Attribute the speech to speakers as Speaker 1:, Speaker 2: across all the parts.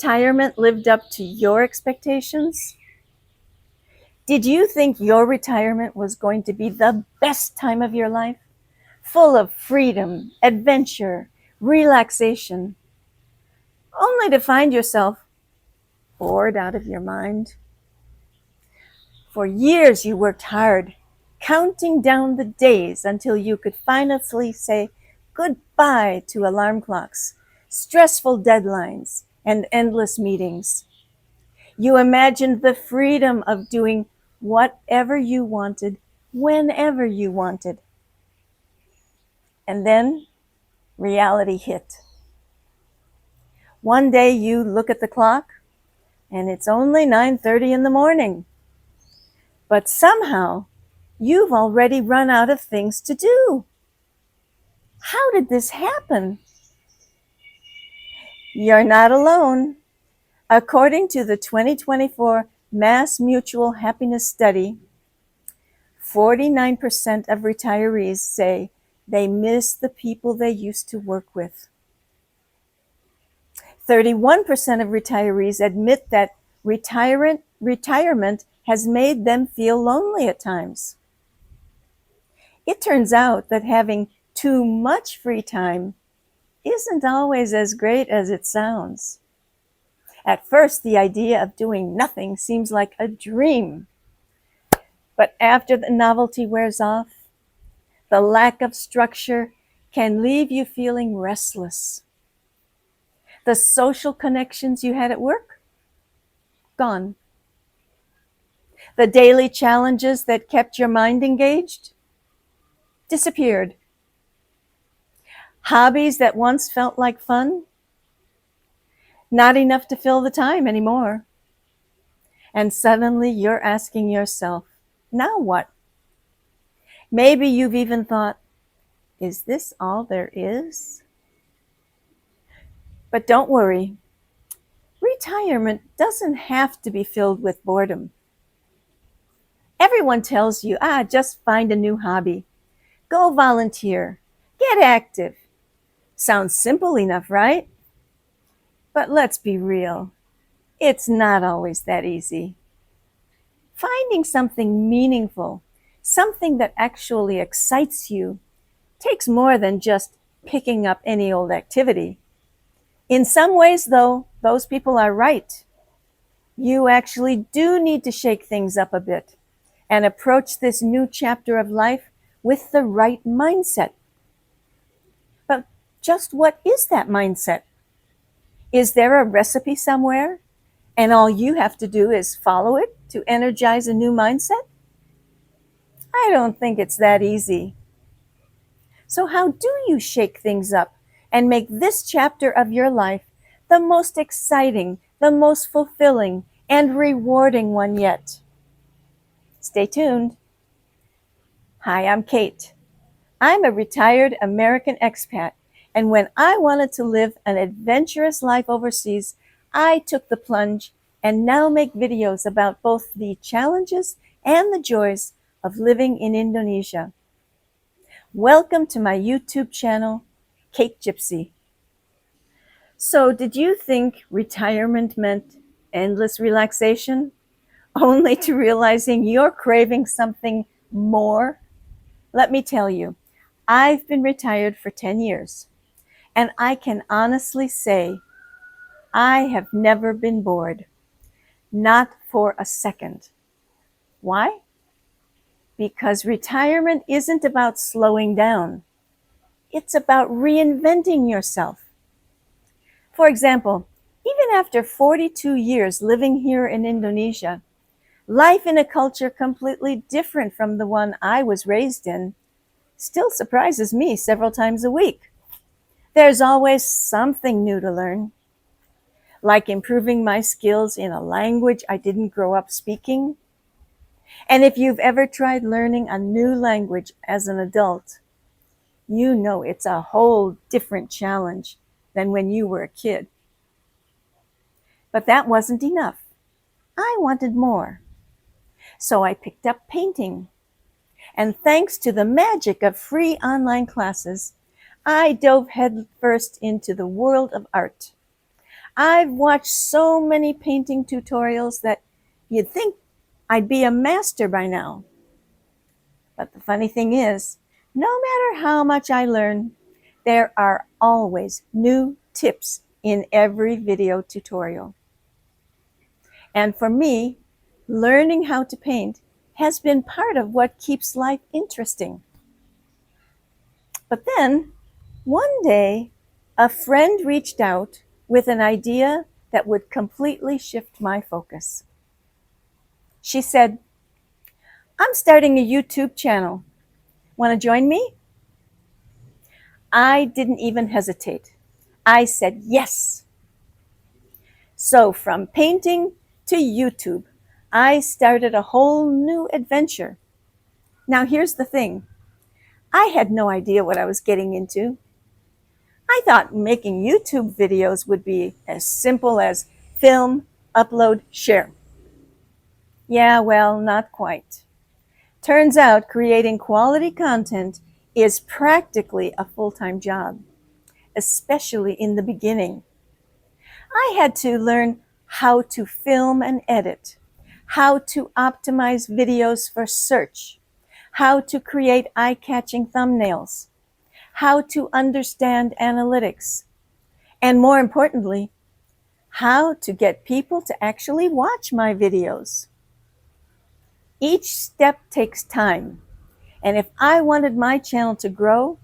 Speaker 1: retirement lived up to your expectations? Did you think your retirement was going to be the best time of your life? Full of freedom, adventure, relaxation, only to find yourself bored out of your mind? For years you worked hard, counting down the days until you could finally say goodbye to alarm clocks, stressful deadlines, and endless meetings. You imagined the freedom of doing whatever you wanted, whenever you wanted. And then reality hit. One day you look at the clock and it's only 9:30 in the morning. But somehow you've already run out of things to do. How did this happen? You're not alone. According to the 2024 Mass Mutual Happiness Study, 49% of retirees say they miss the people they used to work with. 31% of retirees admit that retirement has made them feel lonely at times. It turns out that having too much free time isn't always as great as it sounds. At first, the idea of doing nothing seems like a dream. But after the novelty wears off, the lack of structure can leave you feeling restless. The social connections you had at work? Gone. The daily challenges that kept your mind engaged? Disappeared. Hobbies that once felt like fun? Not enough to fill the time anymore. And suddenly you're asking yourself, now what? Maybe you've even thought, is this all there is? But don't worry. Retirement doesn't have to be filled with boredom. Everyone tells you, just find a new hobby. Go volunteer. Get active. Sounds simple enough, right? But let's be real. It's not always that easy. Finding something meaningful, something that actually excites you, takes more than just picking up any old activity. In some ways, though, those people are right. You actually do need to shake things up a bit and approach this new chapter of life with the right mindset. But just what is that mindset? Is there a recipe somewhere, and all you have to do is follow it to energize a new mindset? I don't think it's that easy. So how do you shake things up and make this chapter of your life the most exciting, the most fulfilling, and rewarding one yet? Stay tuned. Hi, I'm Kate. I'm a retired American expat, and when I wanted to live an adventurous life overseas, I took the plunge and now make videos about both the challenges and the joys of living in Indonesia. Welcome to my YouTube channel, Kate Gypsy. So, did you think retirement meant endless relaxation, only to realizing you're craving something more? Let me tell you, I've been retired for 10 years, and I can honestly say I have never been bored, not for a second. Why? Because retirement isn't about slowing down. It's about reinventing yourself. For example, even after 42 years living here in Indonesia, life in a culture completely different from the one I was raised in still surprises me several times a week. There's always something new to learn, like improving my skills in a language I didn't grow up speaking. And if you've ever tried learning a new language as an adult, you know it's a whole different challenge than when you were a kid. But that wasn't enough. I wanted more. So I picked up painting. And thanks to the magic of free online classes, I dove headfirst into the world of art. I've watched so many painting tutorials that you'd think I'd be a master by now. But the funny thing is, no matter how much I learn, there are always new tips in every video tutorial. And for me, learning how to paint has been part of what keeps life interesting. But then, one day, a friend reached out with an idea that would completely shift my focus. She said, "I'm starting a YouTube channel. Want to join me?" I didn't even hesitate. I said yes. So from painting to YouTube, I started a whole new adventure. Now here's the thing. I had no idea what I was getting into. I thought making YouTube videos would be as simple as film, upload, share. Yeah, well, not quite. Turns out creating quality content is practically a full-time job, especially in the beginning. I had to learn how to film and edit, how to optimize videos for search, how to create eye-catching thumbnails, how to understand analytics, and more importantly, how to get people to actually watch my videos. Each step takes time, and if I wanted my channel to grow,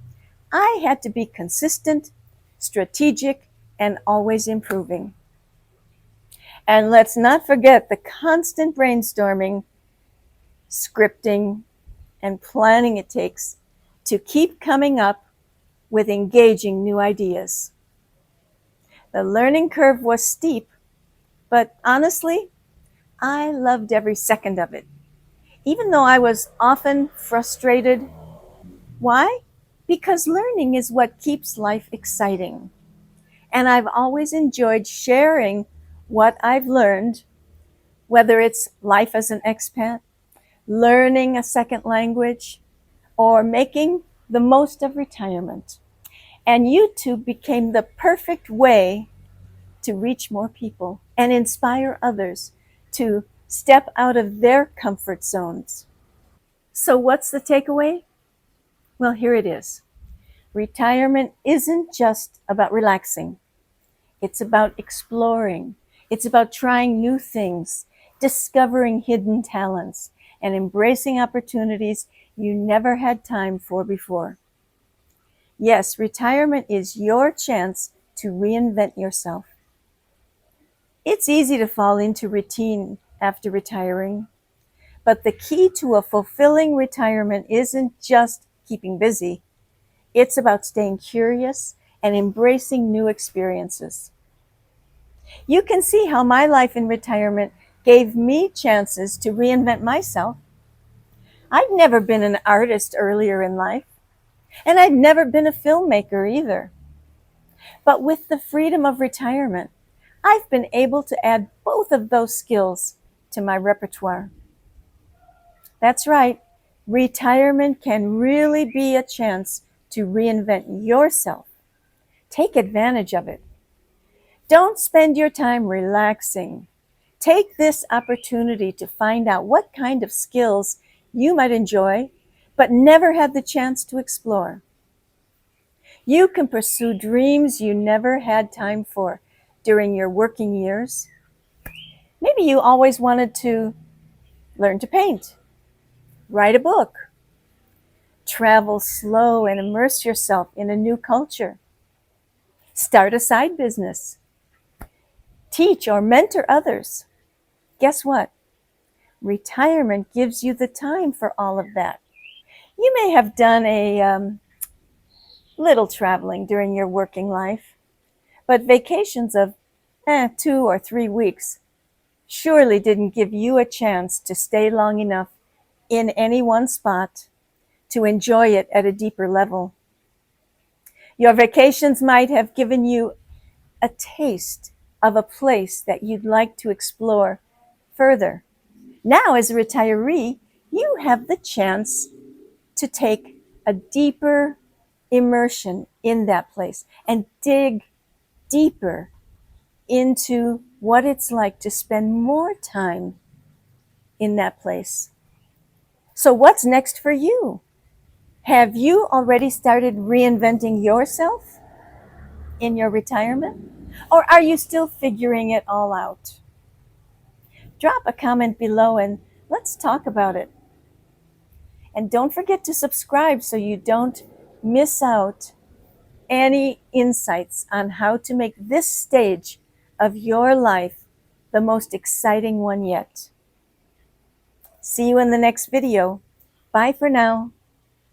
Speaker 1: I had to be consistent, strategic, and always improving. And let's not forget the constant brainstorming, scripting, and planning it takes to keep coming up with engaging new ideas. The learning curve was steep, but honestly, I loved every second of it, even though I was often frustrated. Why? Because learning is what keeps life exciting. And I've always enjoyed sharing what I've learned, whether it's life as an expat, learning a second language, or making the most of retirement. And YouTube became the perfect way to reach more people and inspire others to step out of their comfort zones. So what's the takeaway? Well, here it is. Retirement isn't just about relaxing. It's about exploring. It's about trying new things, discovering hidden talents, and embracing opportunities you never had time for before. Yes, retirement is your chance to reinvent yourself. It's easy to fall into routine after retiring, but the key to a fulfilling retirement isn't just keeping busy. It's about staying curious and embracing new experiences. You can see how my life in retirement gave me chances to reinvent myself. I'd never been an artist earlier in life, and I'd never been a filmmaker either. But with the freedom of retirement, I've been able to add both of those skills to my repertoire. That's right, retirement can really be a chance to reinvent yourself. Take advantage of it. Don't spend your time relaxing. Take this opportunity to find out what kind of skills you might enjoy, but never had the chance to explore. You can pursue dreams you never had time for during your working years. Maybe you always wanted to learn to paint, write a book, travel slow and immerse yourself in a new culture, start a side business, teach or mentor others. Guess what? Retirement gives you the time for all of that. You may have done a little traveling during your working life, but vacations of 2 or 3 weeks surely didn't give you a chance to stay long enough in any one spot to enjoy it at a deeper level. Your vacations might have given you a taste of a place that you'd like to explore further. Now, as a retiree, you have the chance to take a deeper immersion in that place and dig deeper into what it's like to spend more time in that place. So what's next for you? Have you already started reinventing yourself in your retirement? Or are you still figuring it all out? Drop a comment below and let's talk about it. And don't forget to subscribe so you don't miss out any insights on how to make this stage of your life the most exciting one yet. See you in the next video. Bye for now.